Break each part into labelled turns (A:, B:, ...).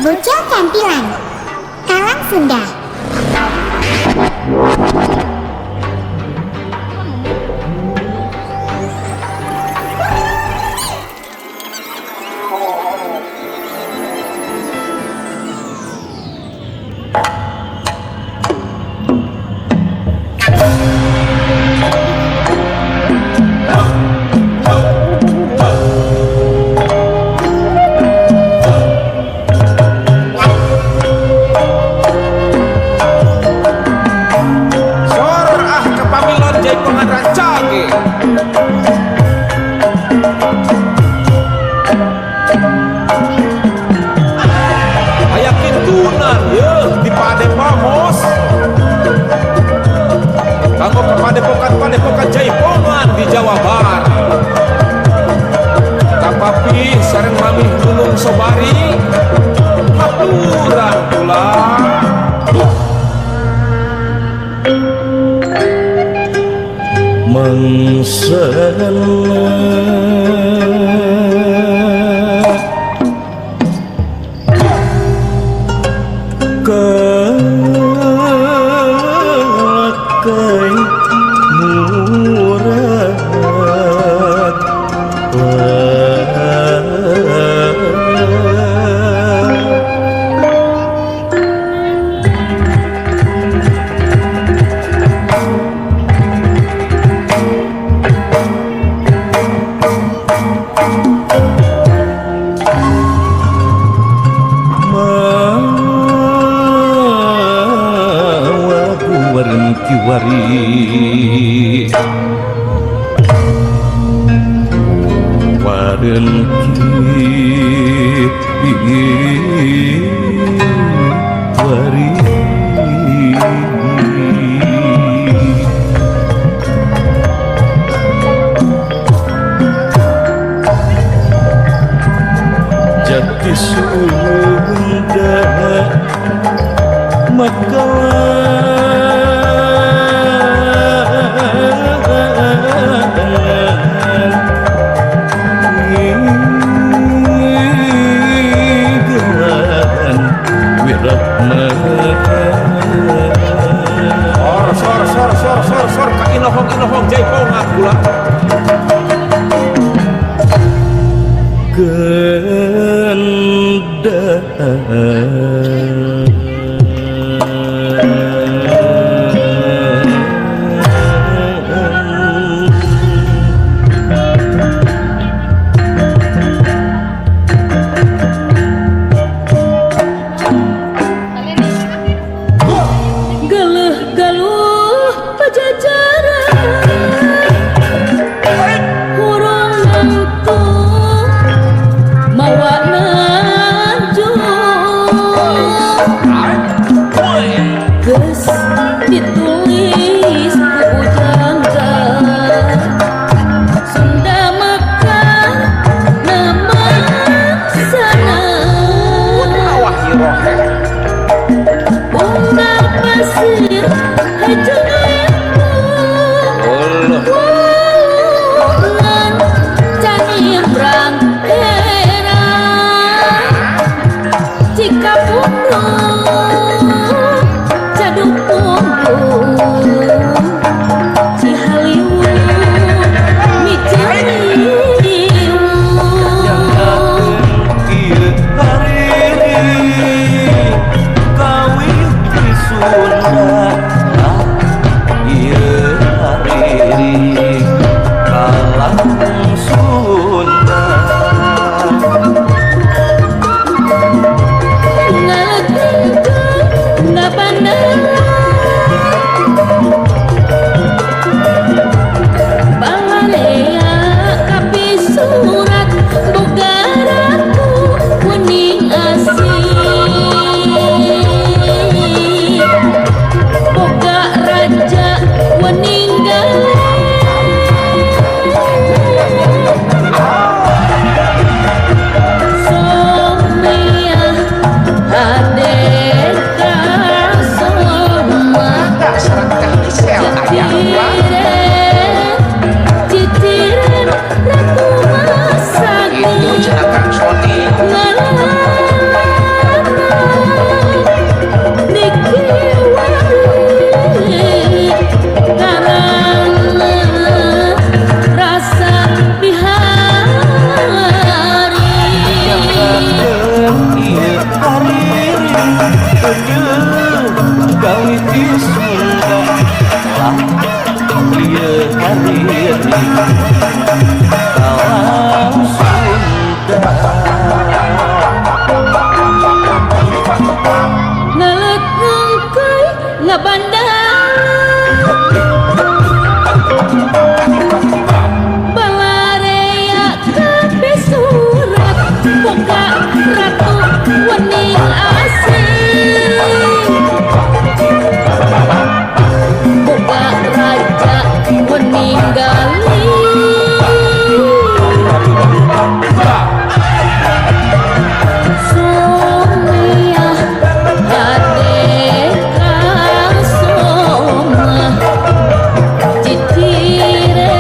A: Bocah Cantilan Kalang Sunda.
B: Padepokan Jaipongan di Jawa Barat. Kapapi sareng mami Gunung Sobari haturan pula.
C: Jati Sunda
B: Sor ka inohong Jaipongan pula.
D: Ditulis ku jangka Sunda Mekah nama sana Unggal pasir Wulan cani brang hera Jika pundung jaduk Sunda
C: Ieu hadir kawan Sunda.
D: Nalek ngengkei ngabandang Balarea kabeh surat Boga ratu wening asing Boga raja wening galih Somia Gadeka Soma Cicire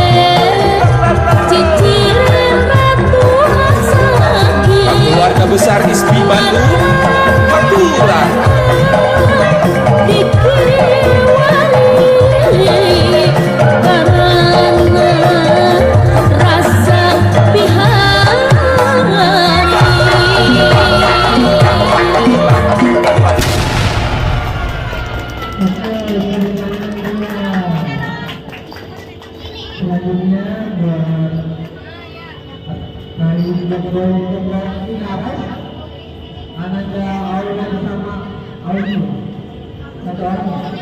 D: Ratu Hasaki
B: Keluarga besar ISPI Bandung Maturan
D: Dikiwari karena rasa
E: Selanjutnya dari Jokowi Ananda Aula bersama Audi satu orang.